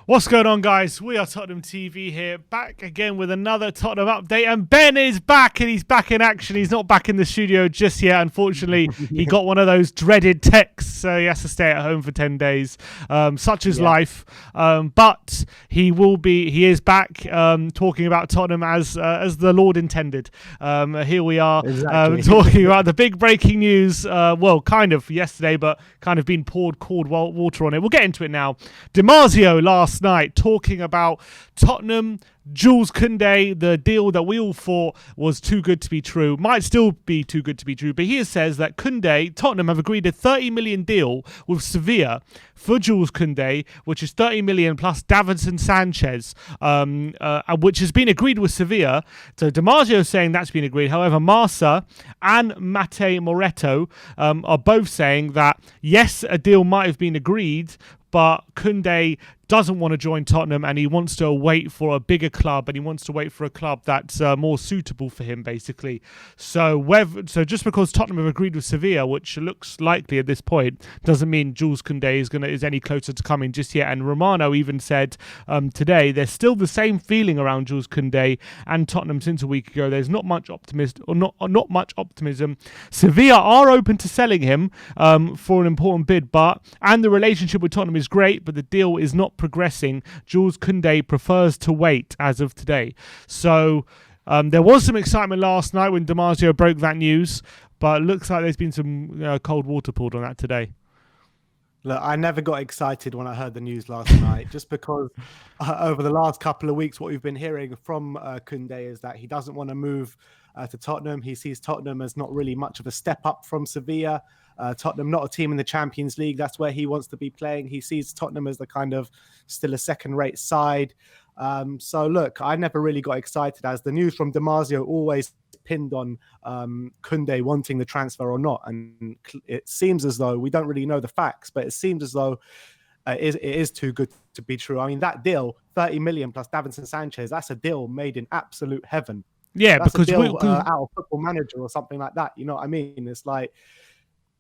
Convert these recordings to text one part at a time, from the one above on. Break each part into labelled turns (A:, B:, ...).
A: What's going on, guys? We are Tottenham TV here, back again with another Tottenham update. And Ben is back, and he's back in action. He's not back in the studio just yet. Unfortunately, he got one of those dreaded texts, so he has to stay at home for 10 days. Such is life. But he will be. He is back, talking about Tottenham as the Lord intended. Here we are, talking about the big breaking news. Well, kind of yesterday, but kind of been poured cold water on it. We'll get into it now. DiMarzio last night talking about Tottenham, Jules Koundé, the deal that we all thought was too good to be true. Might still be too good to be true, but he says that Tottenham have agreed a 30 million deal with Sevilla for Jules Koundé, which is 30 million plus Davinson Sanchez, which has been agreed with Sevilla. So DiMarzio is saying that's been agreed. However, Marsa and Mate Moretto are both saying that yes, a deal might have been agreed, but Koundé doesn't want to join Tottenham and he wants to wait for a bigger club, and he wants to wait for a club that's more suitable for him, basically. So just because Tottenham have agreed with Sevilla, which looks likely at this point, doesn't mean Jules Koundé is any closer to coming just yet. And Romano even said today there's still the same feeling around Jules Koundé and Tottenham since a week ago. There's not much not much optimism. Sevilla are open to selling him for an important bid, and the relationship with Tottenham is great, but the deal is not progressing. Jules Koundé prefers to wait as of today. So there was some excitement last night when DiMarzio broke that news, but it looks like there's been some cold water poured on that today.
B: Look, I never got excited when I heard the news last night, just because over the last couple of weeks, what we've been hearing from Koundé is that he doesn't want to move to Tottenham. He sees Tottenham as not really much of a step up from Sevilla. Tottenham, not a team in the Champions League. That's where he wants to be playing. He sees Tottenham as the kind of still a second-rate side. So look, I never really got excited, as the news from DiMarzio always pinned on Koundé wanting the transfer or not. And it seems as though, we don't really know the facts, but it seems as though it is too good to be true. I mean, that deal, 30 million plus Davinson Sanchez, that's a deal made in absolute heaven.
A: Yeah,
B: that's
A: because
B: a deal out of Football Manager or something like that. You know what I mean? It's like,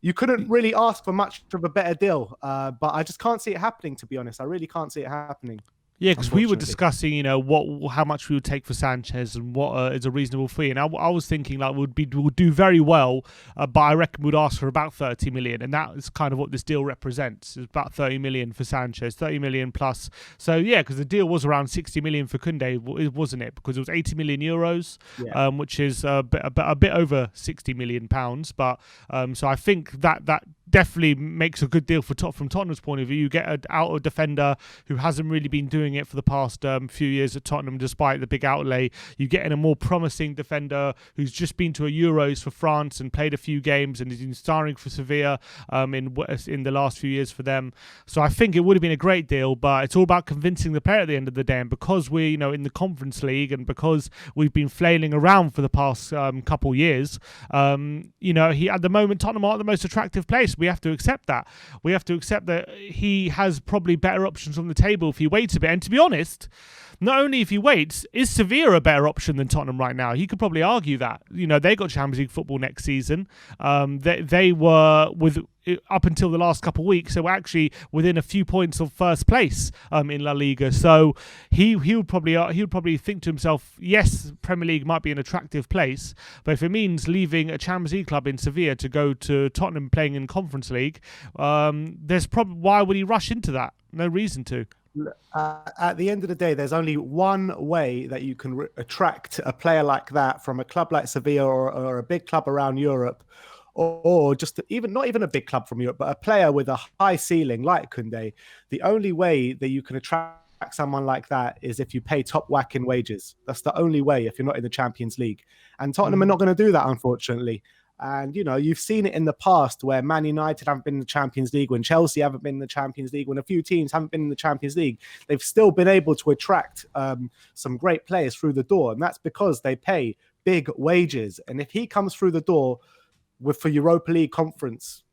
B: you couldn't really ask for much of a better deal, but I just can't see it happening, to be honest. I really can't see it happening.
A: Yeah, because we were discussing, how much we would take for Sanchez and what is a reasonable fee, and I was thinking like we'll do very well, but I reckon we'd ask for about 30 million, and that is kind of what this deal represents. It's about 30 million for Sanchez, 30 million plus. So yeah, because the deal was around 60 million for Koundé, wasn't it? Because it was 80 million euros, which is a bit over 60 million pounds. But so I think that definitely makes a good deal from Tottenham's point of view. You get an out defender who hasn't really been doing it for the past few years at Tottenham, despite the big outlay. You get in a more promising defender who's just been to a Euros for France and played a few games and has been starring for Sevilla in the last few years for them. So I think it would have been a great deal, but it's all about convincing the player at the end of the day. And because we're in the Conference League, and because we've been flailing around for the past couple years, he at the moment Tottenham aren't the most attractive place. We have to accept that. We have to accept that he has probably better options on the table if he waits a bit. And to be honest, not only if he waits, is Sevilla a better option than Tottenham right now? He could probably argue that. They got Champions League football next season. They were up until the last couple of weeks, they were actually within a few points of first place in La Liga. So he would probably think to himself, yes, Premier League might be an attractive place, but if it means leaving a Champions League club in Sevilla to go to Tottenham playing in Conference League, why would he rush into that? No reason to.
B: At the end of the day, there's only one way that you can attract a player like that from a club like Sevilla or a big club around Europe, or just not even a big club from Europe, but a player with a high ceiling like Koundé. The only way that you can attract someone like that is if you pay top whack in wages. That's the only way if you're not in the Champions League. And Tottenham are not going to do that, unfortunately. And, you've seen it in the past where Man United haven't been in the Champions League, when Chelsea haven't been in the Champions League, when a few teams haven't been in the Champions League, they've still been able to attract some great players through the door. And that's because they pay big wages. And if he comes through the door for Europa Conference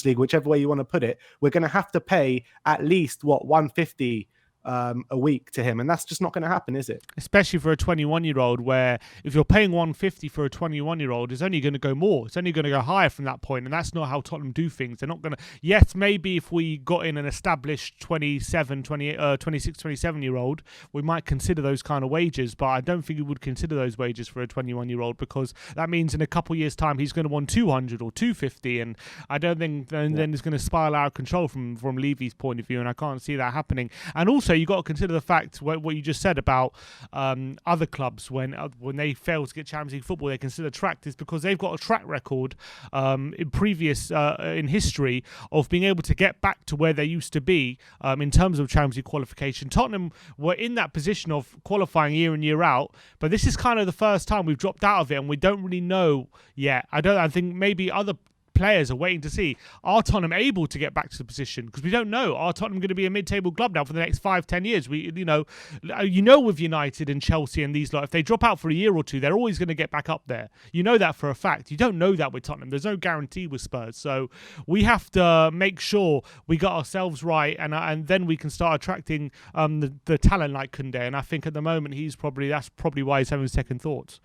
B: League, whichever way you want to put it, we're going to have to pay at least 150 a week to him, and that's just not going to happen, is it?
A: Especially for a 21-year-old, where if you're paying 150 for a 21-year-old, it's only going to go more. It's only going to go higher from that point, and that's not how Tottenham do things. They're not going to. Yes, maybe if we got in an established 26, 27-year-old, we might consider those kind of wages, but I don't think we would consider those wages for a 21-year-old, because that means in a couple of years' time he's going to want 200 or 250, and I don't think then it's going to spiral out of control from Levy's point of view, and I can't see that happening. And also, you got to consider the fact what you just said about other clubs when they fail to get Champions League football, they consider tracked, is because they've got a track record in history of being able to get back to where they used to be in terms of Champions League qualification. Tottenham were in that position of qualifying year in, year out, but this is kind of the first time we've dropped out of it, and we don't really know yet. I think maybe other players are waiting to see, are Tottenham able to get back to the position? Because we don't know. Are Tottenham going to be a mid-table club now for the next 5-10 years? With United and Chelsea and these lot, if they drop out for a year or two, they're always going to get back up there. You know that for a fact. You don't know that with Tottenham. There's no guarantee with Spurs. So we have to make sure we got ourselves right, and then we can start attracting the talent like Koundé. And I think at the moment that's probably why he's having second thoughts,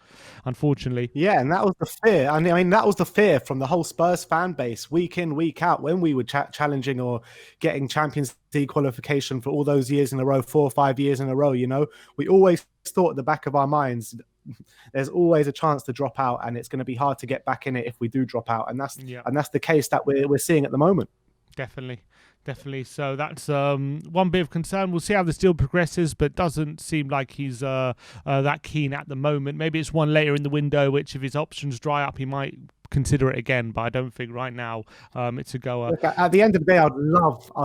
A: unfortunately.
B: Yeah, and that was the fear. I mean, that was the fear from the whole Spurs fan base week in, week out, when we were challenging or getting Champions League qualification for all those years in a row, 4 or 5 years in a row. We always thought at the back of our minds, there's always a chance to drop out, and it's going to be hard to get back in it if we do drop out, and that's the case that we're seeing at the moment.
A: Definitely. So that's one bit of concern. We'll see how this deal progresses, but doesn't seem like he's that keen at the moment. Maybe it's one later in the window, which if his options dry up, he might consider it again, but I don't think right now it's a goer.
B: Look, at the end of the day, I'd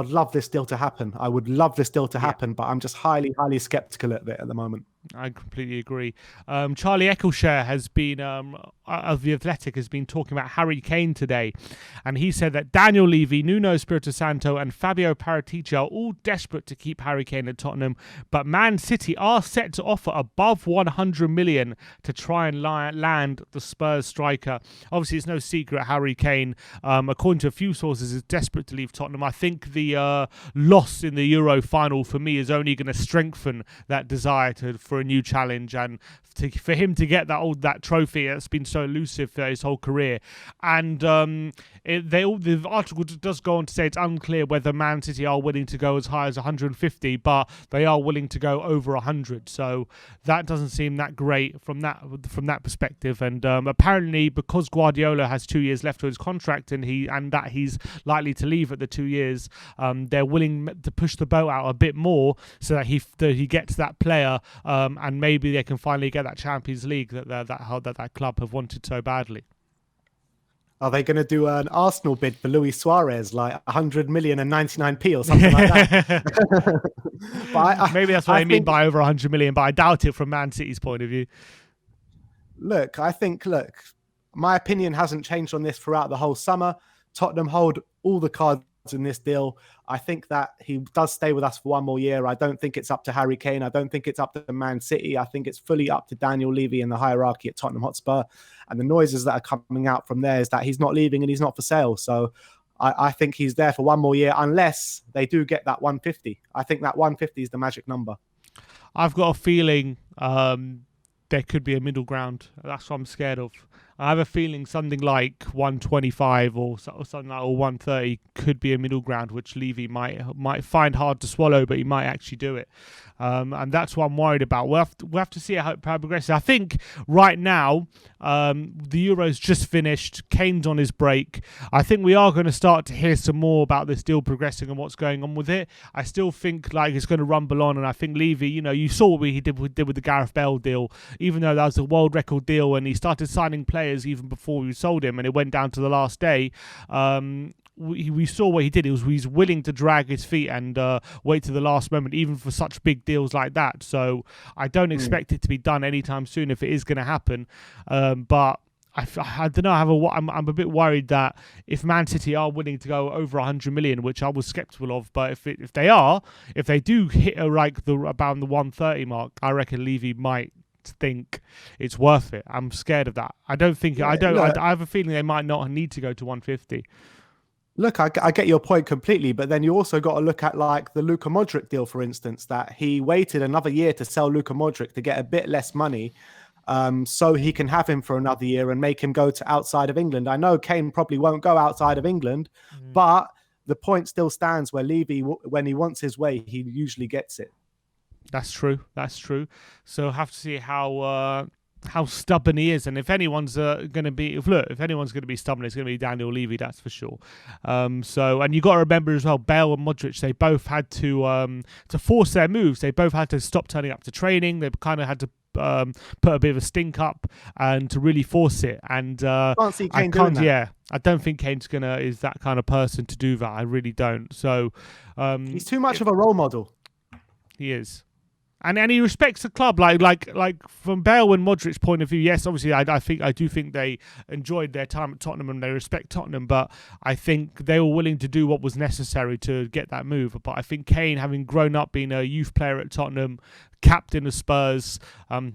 B: love this deal to happen. I would love this deal to happen, but I'm just highly skeptical of it at the moment.
A: I completely agree. Charlie Eccleshare has been of The Athletic has been talking about Harry Kane today, and he said that Daniel Levy, Nuno Espirito Santo and Fabio Paratici are all desperate to keep Harry Kane at Tottenham, but Man City are set to offer above 100 million to try and land the Spurs striker. Obviously, it's no secret Harry Kane, according to a few sources, is desperate to leave Tottenham. I think the loss in the Euro final for me is only going to strengthen that desire for a new challenge, and for him to get that trophy that's been so elusive for his whole career. And the article does go on to say it's unclear whether Man City are willing to go as high as 150, but they are willing to go over 100. So that doesn't seem that great from that perspective. And apparently, because Guardiola has 2 years left to his contract, and he's likely to leave at the 2 years, they're willing to push the boat out a bit more so that he gets that player, and maybe they can finally get that Champions League that club have wanted so badly.
B: Are they going to do an Arsenal bid for Luis Suarez, like 100 million and 99p or something like that? But
A: maybe that's what I mean by over 100 million, but I doubt it from Man City's point of view.
B: Look, my opinion hasn't changed on this throughout the whole summer. Tottenham hold all the cards in this deal. I think that he does stay with us for one more year. I don't think it's up to Harry Kane. I don't think it's up to Man City. I think it's fully up to Daniel Levy and the hierarchy at Tottenham Hotspur. And the noises that are coming out from there is that he's not leaving and he's not for sale. So I think he's there for one more year, unless they do get that 150. I think that 150 is the magic number.
A: I've got a feeling there could be a middle ground. That's what I'm scared of. I have a feeling something like 125 or something like, or 130 could be a middle ground, which Levy might find hard to swallow, but he might actually do it. And that's what I'm worried about. We'll have to see how it progresses. I think right now, the Euro's just finished. Kane's on his break. I think we are going to start to hear some more about this deal progressing and what's going on with it. I still think it's going to rumble on, and I think Levy, you saw what he did with the Gareth Bale deal. Even though that was a world record deal, and he started signing players even before we sold him, and it went down to the last day. We saw what he did. He's willing to drag his feet and wait to the last moment, even for such big deals like that. So I don't expect it to be done anytime soon if it is going to happen. But I don't know. I'm a bit worried that if Man City are willing to go over 100 million, which I was skeptical of, but if they do hit about the 130 mark, I reckon Levy might think it's worth it. I'm scared of that. I don't think. I have a feeling they might not need to go to 150.
B: Look, I get your point completely, but then you also got to look at like the Luka Modric deal, for instance, that he waited another year to sell Luka Modric to get a bit less money, so he can have him for another year and make him go to outside of England. I know Kane probably won't go outside of England, but the point still stands where Levy, when he wants his way, he usually gets it.
A: That's true. That's true. So have to see how stubborn he is, and if anyone's going to be, if anyone's going to be stubborn, it's going to be Daniel Levy. That's for sure. So, and you got to remember as well, Bale and Modric, they both had to force their moves. They both had to stop turning up to training. They kind of had to put a bit of a stink up and to really force it. And
B: Can't see Kane doing that.
A: Yeah, I don't think Kane's is that kind of person to do that. I really don't. So
B: he's too much of a role model.
A: He is. And he respects the club, like from Bale and Modric's point of view. Yes, obviously, I do think they enjoyed their time at Tottenham and they respect Tottenham. But I think they were willing to do what was necessary to get that move. But I think Kane, having grown up being a youth player at Tottenham, captain of Spurs,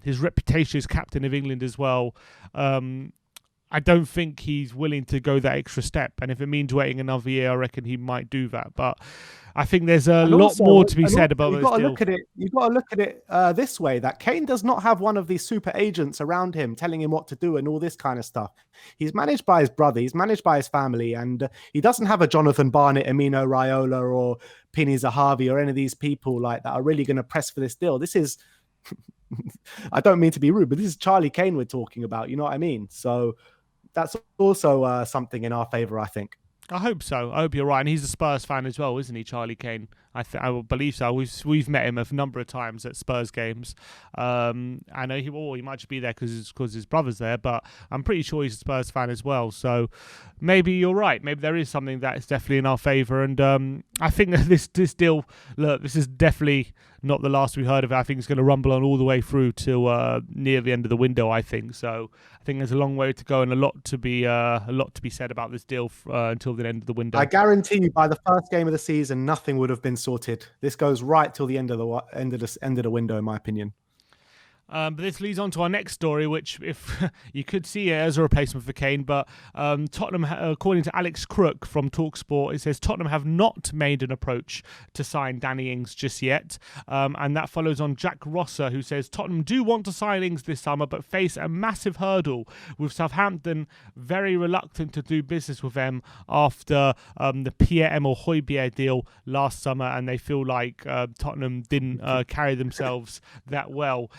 A: his reputation as captain of England as well. I don't think he's willing to go that extra step. And if it means waiting another year, I reckon he might do that. But I think there's a lot more to be said about this deal.
B: You've got to look at it this way, that Kane does not have one of these super agents around him telling him what to do and all this kind of stuff. He's managed by his brother. He's managed by his family. And he doesn't have a Jonathan Barnett, Amino Raiola or Pini Zahavi or any of these people like that are really going to press for this deal. This is, I don't mean to be rude, but this is Charlie Kane we're talking about. You know what I mean? So that's also something in our favour, I think.
A: I hope so. I hope you're right. And he's a Spurs fan as well, isn't he, Charlie Kane? I will believe so. We've met him a number of times at Spurs games. I know he might just be there because his brother's there, but I'm pretty sure he's a Spurs fan as well. So maybe you're right. Maybe there is something that is definitely in our favour. And I think that this deal, look, this is definitely not the last we heard of it. I think it's going to rumble on all the way through to near the end of the window, I think. So I think there's a long way to go and a lot to be said about this deal until the end of the window.
B: I guarantee you, by the first game of the season, nothing would have been sorted. This goes right till the end of the window, in my opinion.
A: But this leads on to our next story, which if you could see it as a replacement for Kane, but Tottenham, according to Alex Crook from TalkSport, it says Tottenham have not made an approach to sign Danny Ings just yet. And that follows on Jack Rosser, who says Tottenham do want to sign Ings this summer, but face a massive hurdle with Southampton very reluctant to do business with them after the Pierre-Emile Højbjerg deal last summer, and they feel like Tottenham didn't carry themselves that well.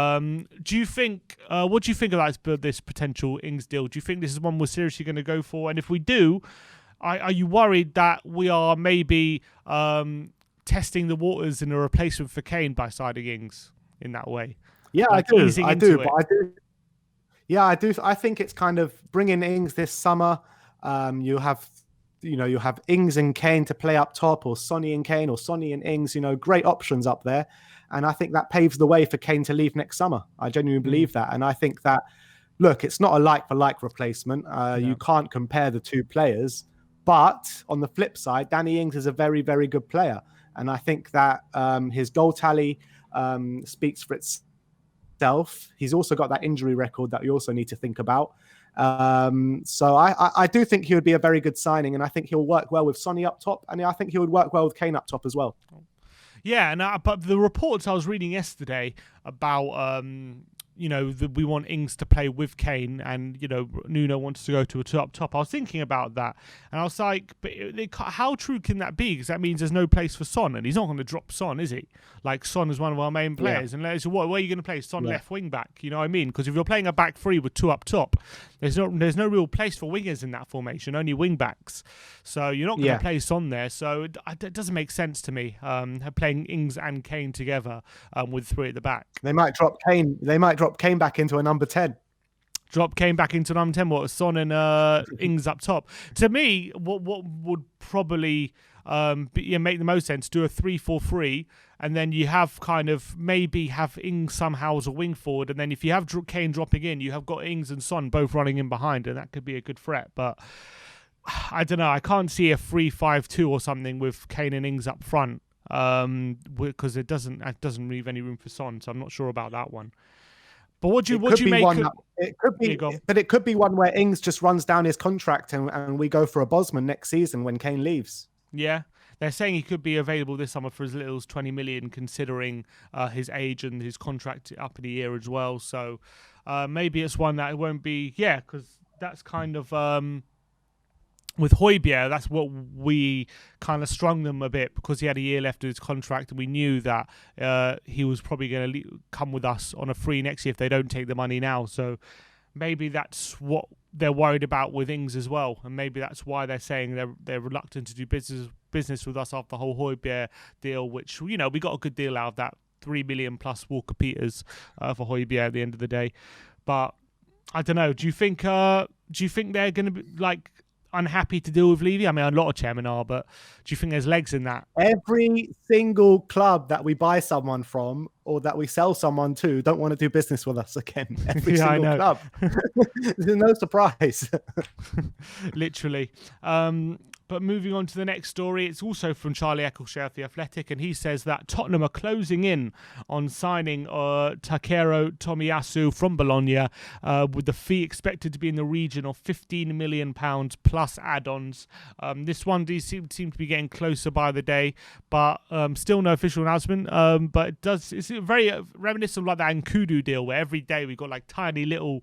A: Do you think? What do you think about this potential Ings deal? Do you think this is one we're seriously going to go for? And if we do, are you worried that we are maybe testing the waters in a replacement for Kane by signing Ings in that way?
B: Yeah, I do. Yeah, I do. I think it's kind of bringing Ings this summer. You have Ings and Kane to play up top, or Sonny and Kane, or Sonny and Ings. Great options up there. And I think that paves the way for Kane to leave next summer. I genuinely believe that. And I think that, look, it's not a like-for-like replacement. You can't compare the two players. But on the flip side, Danny Ings is a very, very good player. And I think that his goal tally speaks for itself. He's also got that injury record that we also need to think about. So I do think he would be a very good signing. And I think he'll work well with Sonny up top. And I think he would work well with Kane up top as well.
A: Yeah, but the reports I was reading yesterday about, that we want Ings to play with Kane and, Nuno wants to go to a top. I was thinking about that. And I was like, but how true can that be? Because that means there's no place for Son. And he's not going to drop Son, is he? Like, Son is one of our main players. Yeah. And where are you going to play Son left wing back? You know what I mean? Because if you're playing a back three with two up top, there's no real place for wingers in that formation, only wing backs. So you're not going to play Son there. So it doesn't make sense to me, playing Ings and Kane together with three at the back.
B: They might drop Kane back into a number 10.
A: Drop Kane back into number 10. What, Son and Ings up top? To me, what would probably make the most sense, do a 3-4-3, and then you have maybe have Ings somehow as a wing forward, and then if you have Kane dropping in, you have got Ings and Son both running in behind, and that could be a good threat. But I don't know. I can't see a 3-5-2 or something with Kane and Ings up front because it doesn't leave any room for Son. So I'm not sure about that one. But what do
B: It could
A: you
B: be
A: make?
B: one. It could
A: Yeah,
B: be,
A: go on.
B: but it could be one where Ings just runs down his contract and we go for a Bosman next season when Kane leaves.
A: Yeah, they're saying he could be available this summer for as little as 20 million, considering his age and his contract up in the year as well. So maybe it's one that it won't be. Yeah, because that's kind of with Højbjerg, that's what we kind of strung them a bit because he had a year left of his contract, and we knew that he was probably going to come with us on a free next year if they don't take the money now. So maybe that's what they're worried about with Ings as well, and maybe that's why they're saying they're reluctant to do business with us after the whole Højbjerg deal, which we got a good deal out of that, 3 million plus Walker Peters for Højbjerg at the end of the day. But I don't know. Do you think they're going to be like unhappy to deal with Levy? I mean, a lot of chairmen are, but do you think there's legs in that?
B: Every single club that we buy someone from or that we sell someone to don't want to do business with us again. Every
A: Yeah, I
B: single
A: know.
B: club. There's no surprise.
A: Literally. But moving on to the next story, it's also from Charlie Eccleshare of The Athletic, and he says that Tottenham are closing in on signing Takeru Tomiyasu from Bologna, with the fee expected to be in the region of £15 million plus add-ons. This one does seem to be getting closer by the day, but still no official announcement. But it's very reminiscent of like that Nkudu deal, where every day we got like tiny little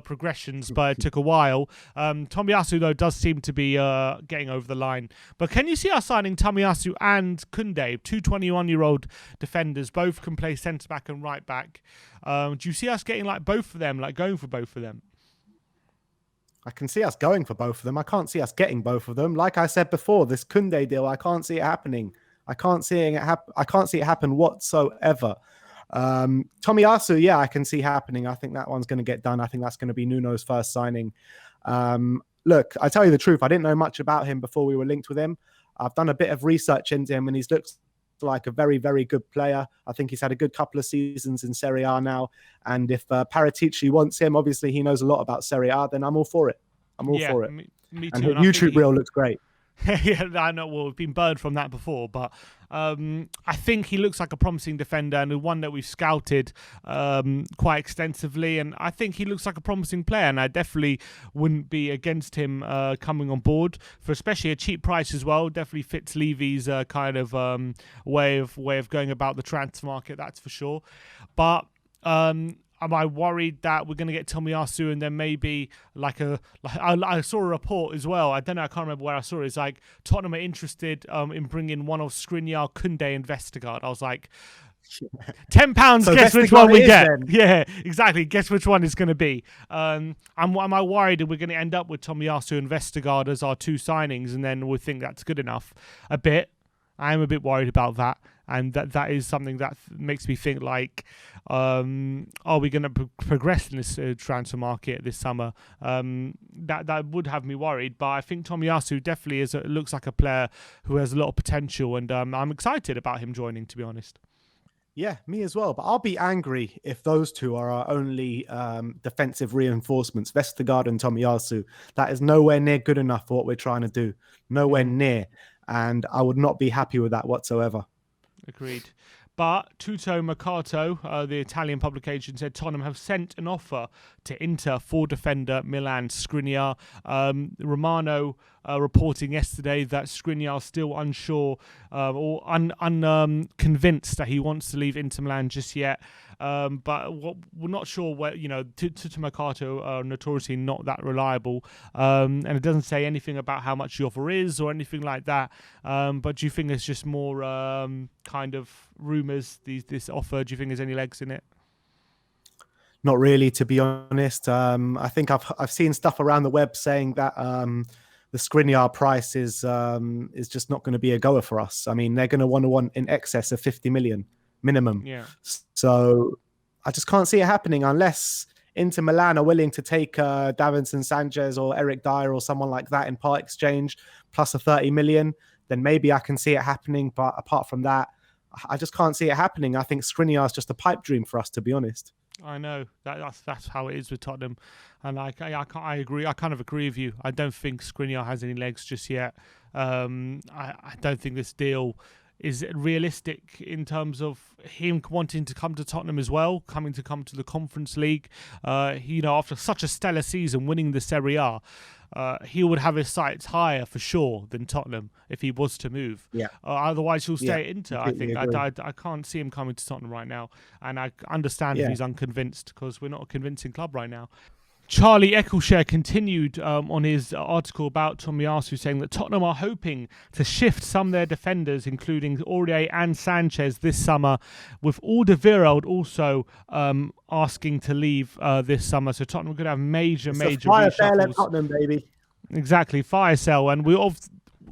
A: progressions, but it took a while. Tomiyasu, though, does seem to be getting over the line. But can you see us signing Tomiyasu and Koundé, two 21-year-old defenders, both can play centre-back and right-back? Do you see us getting like both of them, like going for both of them?
B: I can see us going for both of them. I can't see us getting both of them. Like I said before, this Koundé deal, I can't see it happening. I can't see it happen whatsoever. Tomiyasu, yeah, I can see happening. I think that one's going to get done. I think that's going to be Nuno's first signing. Look, I tell you the truth, I didn't know much about him before we were linked with him. I've done a bit of research into him, and he looks like a very, very good player. I think he's had a good couple of seasons in Serie A now. And if Paratici wants him, obviously he knows a lot about Serie A, then I'm all for it. I'm all for it.
A: Me too.
B: And his YouTube reel looks great.
A: Yeah, I know. Well, we've been burned from that before, but I think he looks like a promising defender and one that we've scouted quite extensively. And I think he looks like a promising player, and I definitely wouldn't be against him coming on board for especially a cheap price as well. Definitely fits Levy's kind of way of going about the transfer market. That's for sure. But am I worried that we're going to get Tomiyasu and then maybe I saw a report as well. I don't know. I can't remember where I saw it. It's like Tottenham are interested in bringing one of Skriniar, Koundé, and Vestergaard. I was like, £10. So guess which one we get? Then. Yeah, exactly. Guess which one it's going to be. Am I worried that we're going to end up with Tomiyasu and Vestergaard as our two signings, and then we'll think that's good enough? A bit. I am a bit worried about that. And that is something that makes me think like, are we going to progress in this transfer market this summer? That would have me worried. But I think Tomiyasu definitely looks like a player who has a lot of potential, and I'm excited about him joining, to be honest.
B: Yeah, me as well. But I'll be angry if those two are our only defensive reinforcements, Vestergaard and Tomiyasu. That is nowhere near good enough for what we're trying to do. Nowhere near. And I would not be happy with that whatsoever.
A: Agreed. But Tutto Mercato, the Italian publication, said Tottenham have sent an offer to Inter for defender Milan Skriniar. Romano reporting yesterday that Skriniar is still unsure or unconvinced that he wants to leave Inter Milan just yet. But we're not sure where, Tutto Mercato are notoriously not that reliable. And it doesn't say anything about how much the offer is or anything like that. But do you think it's just more kind of rumours, this offer? Do you think there's any legs in it?
B: Not really, to be honest. I think I've seen stuff around the web saying that the Skriniar price is just not going to be a goer for us. I mean, they're going to want in excess of 50 million minimum.
A: Yeah.
B: So I just can't see it happening unless Inter Milan are willing to take Davinson Sanchez or Eric Dyer or someone like that in part exchange plus a 30 million. Then maybe I can see it happening. But apart from that, I just can't see it happening. I think Skriniar is just a pipe dream for us, to be honest.
A: I know that's how it is with Tottenham, and I agree. I kind of agree with you. I don't think Skriniar has any legs just yet. I don't think this deal is realistic in terms of him wanting to come to Tottenham as well, come to the Conference League. After such a stellar season, winning the Serie A, he would have his sights higher for sure than Tottenham if he was to move.
B: Yeah.
A: Otherwise, he'll stay at Inter. I think
B: agree.
A: I can't see him coming to Tottenham right now, and I understand if he's unconvinced because we're not a convincing club right now. Charlie Eccleshare continued on his article about Tomiyasu, saying that Tottenham are hoping to shift some of their defenders, including Aurier and Sanchez, this summer, with Alderweireld also asking to leave this summer. So Tottenham could have major
B: fire sale at
A: reshuffles.
B: Tottenham, baby.
A: Exactly, fire sale. And we're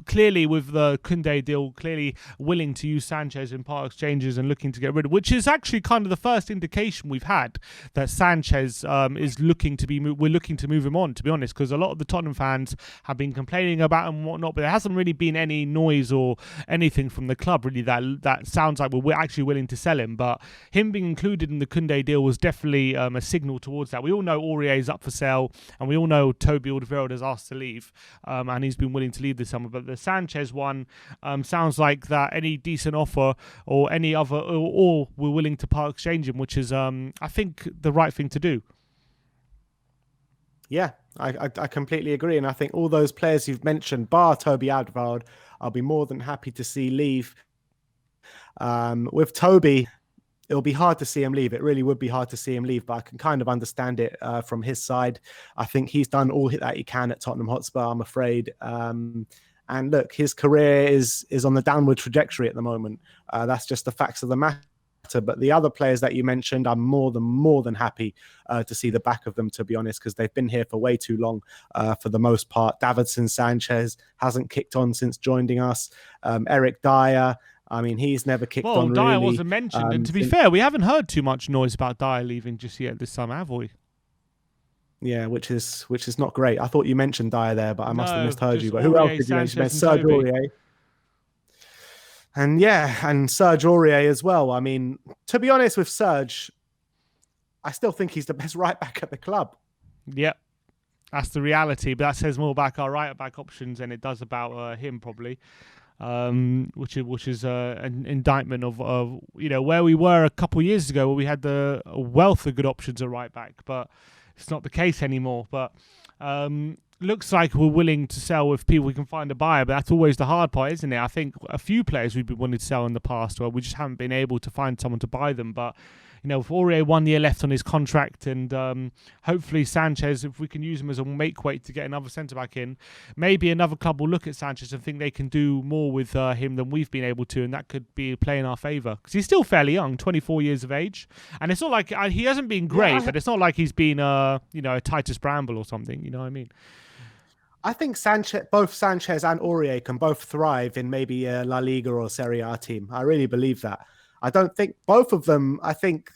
A: clearly with the Koundé deal, clearly willing to use Sanchez in part exchanges and looking to get rid of, which is actually kind of the first indication we've had that Sanchez is looking to be. We're looking to move him on, to be honest, because a lot of the Tottenham fans have been complaining about him and whatnot, but there hasn't really been any noise or anything from the club really that sounds like we're actually willing to sell him. But him being included in the Koundé deal was definitely a signal towards that. We all know Aurier is up for sale, and we all know Toby Alderweireld has asked to leave, and he's been willing to leave this summer. But the Sanchez one sounds like that any decent offer or any other, or we're willing to part exchange him, which is I think the right thing to do.
B: Yeah, I completely agree, and I think all those players you've mentioned, bar Toby Alderweireld, I'll be more than happy to see leave. With Toby, it'll be hard to see him leave. It really would be hard to see him leave, but I can kind of understand it from his side. I think he's done all that he can at Tottenham Hotspur, I'm afraid. And look, his career is on the downward trajectory at the moment. That's just the facts of the matter. But the other players that you mentioned, I'm more than happy to see the back of them, to be honest, because they've been here for way too long for the most part. Davinson Sanchez hasn't kicked on since joining us. Eric Dyer, I mean, he's never kicked on really.
A: Dyer wasn't mentioned. And to be fair, we haven't heard too much noise about Dyer leaving just yet this summer, have we?
B: Yeah, which is not great. I thought you mentioned Dyer there, but I must have misheard you. But
A: Aurier,
B: who else did you mention? Serge Aurier. And Serge Aurier as well. I mean, to be honest with Serge, I still think he's the best right back at the club.
A: Yep, that's the reality. But that says more about our right back options than it does about him, probably. Which is an indictment of where we were a couple of years ago, where we had a wealth of good options at right back, but it's not the case anymore. But looks like we're willing to sell if people we can find a buyer, but that's always the hard part, isn't it? I think a few players we've been wanting to sell in the past, where we just haven't been able to find someone to buy them. But with Aurier 1 year left on his contract, and hopefully Sanchez, if we can use him as a make weight to get another centre back in, maybe another club will look at Sanchez and think they can do more with him than we've been able to, and that could be play in our favour, because he's still fairly young, 24 years of age, and it's not like he hasn't been great, but it's not like he's been a Titus Bramble or something. You know what I mean?
B: I think both Sanchez and Aurier can both thrive in maybe a La Liga or Serie A team. I really believe that. I don't think both of them, I think,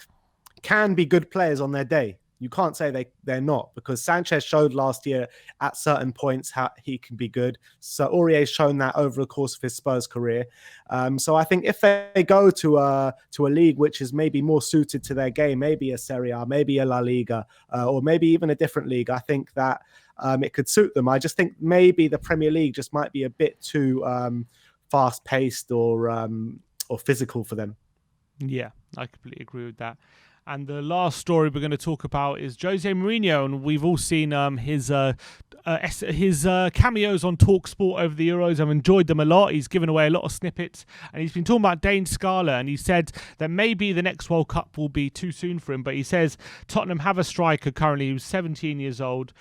B: can be good players on their day. You can't say they're not, because Sanchez showed last year at certain points how he can be good. So Aurier's shown that over the course of his Spurs career. So I think if they go to a league which is maybe more suited to their game, maybe a Serie A, maybe a La Liga, or maybe even a different league, I think that it could suit them. I just think maybe the Premier League just might be a bit too fast-paced or physical for them.
A: Yeah, I completely agree with that. And the last story we're going to talk about is Jose Mourinho, and we've all seen his cameos on TalkSport over the Euros. I've enjoyed them a lot. He's given away a lot of snippets, and he's been talking about Dane Scarlett, and he said that maybe the next World Cup will be too soon for him, but he says Tottenham have a striker currently who's 17 years old,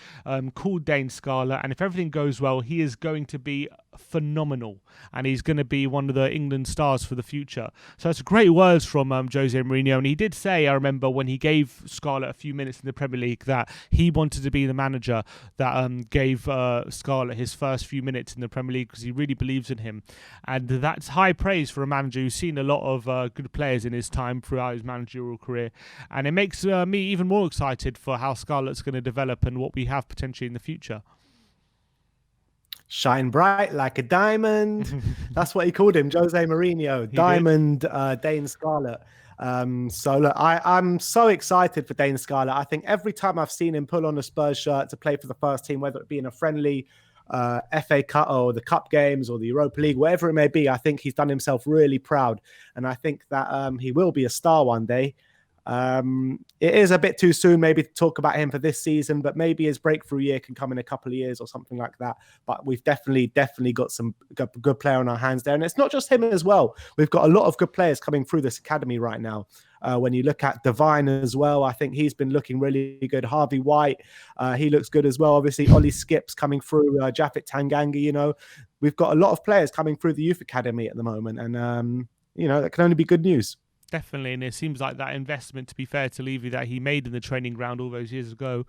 A: called Dane Scarlett, and if everything goes well, he is going to be phenomenal, and he's going to be one of the England stars for the future. So it's great words from Jose Mourinho, and he did say, I remember when he gave Scarlett a few minutes in the Premier League, that he wanted to be the manager that gave Scarlett his first few minutes in the Premier League, because he really believes in him, and that's high praise for a manager who's seen a lot of good players in his time throughout his managerial career, and it makes me even more excited for how Scarlett's going to develop and what we have potentially in the future.
B: Shine bright like a diamond. That's what he called him, Jose Mourinho. Diamond Dane Scarlett. So look, I'm so excited for Dane Scarlett. I think every time I've seen him pull on a Spurs shirt to play for the first team, whether it be in a friendly FA Cup or the Cup games or the Europa League, whatever it may be. I think he's done himself really proud, and I think that he will be a star one day. It is a bit too soon maybe to talk about him for this season, but maybe his breakthrough year can come in a couple of years or something like that. But we've definitely got some good player on our hands there. And it's not just him as well. We've got a lot of good players coming through this academy right now. When you look at Devine as well, I think he's been looking really good. Harvey White, he looks good as well. Obviously, Ollie Skips coming through, Japhet Tanganga, we've got a lot of players coming through the youth academy at the moment. And, that can only be good news.
A: Definitely, and it seems like that investment, to be fair to Levy, that he made in the training ground all those years ago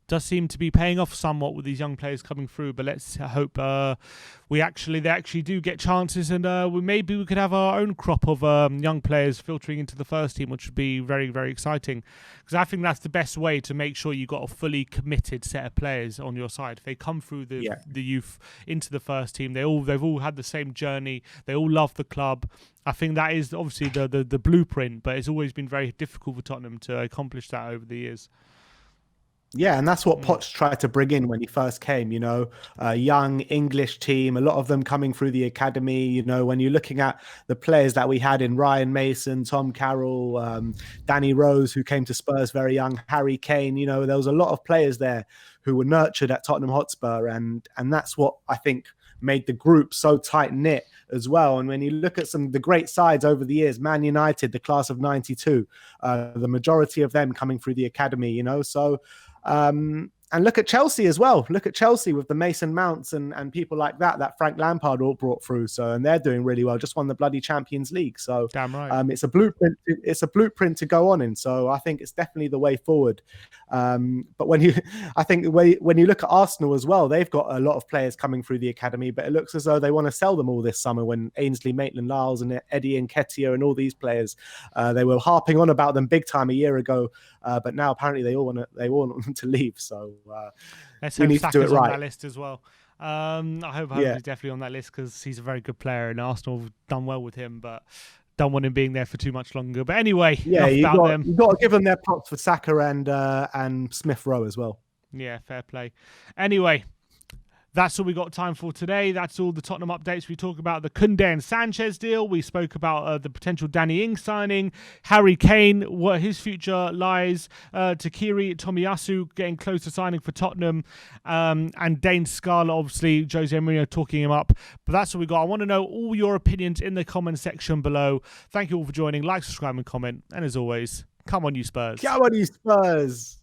A: does seem to be paying off somewhat with these young players coming through. But let's hope they actually do get chances, and maybe we could have our own crop of young players filtering into the first team, which would be very, very exciting. Because I think that's the best way to make sure you got a fully committed set of players on your side. If they come through the youth into the first team, they've all had the same journey. They all love the club. I think that is obviously the blueprint, but it's always been very difficult for Tottenham to accomplish that over the years.
B: Yeah, and that's what Potts tried to bring in when he first came, a young English team, a lot of them coming through the academy. When you're looking at the players that we had in Ryan Mason, Tom Carroll, Danny Rose, who came to Spurs very young, Harry Kane, there was a lot of players there who were nurtured at Tottenham Hotspur. And that's what I think made the group so tight-knit as well. And when you look at some of the great sides over the years, Man United, the class of 92, the majority of them coming through the academy, so... and look at Chelsea as well. Look at Chelsea with the Mason Mounts and people like that Frank Lampard all brought through. So, and they're doing really well. Just won the bloody Champions League. So,
A: damn right.
B: It's a blueprint. It's a blueprint to go on in. So, I think it's definitely the way forward. But when you look at Arsenal as well, they've got a lot of players coming through the academy. But it looks as though they want to sell them all this summer. When Ainsley Maitland-Niles and Eddie Nketiah and all these players, they were harping on about them big time a year ago. But now apparently they all want them to leave. So
A: let's
B: we
A: hope
B: need to do it
A: Saka's
B: right.
A: on that list as well. I hope he's definitely on that list because he's a very good player and Arsenal have done well with him, but don't want him being there for too much longer. But anyway,
B: you've got to give them their props for Saka and Smith Rowe as well.
A: Yeah, fair play. Anyway, that's all we got time for today. That's all the Tottenham updates. We talk about the Koundé and Sanchez deal. We spoke about the potential Danny Ings signing, Harry Kane, what his future lies, Takiri Tomiyasu getting close to signing for Tottenham, and Dane Scarlett, obviously, Jose Mourinho talking him up. But that's all we got. I want to know all your opinions in the comment section below. Thank you all for joining. Like, subscribe, and comment. And as always, come on, you Spurs.
B: Come on, you Spurs.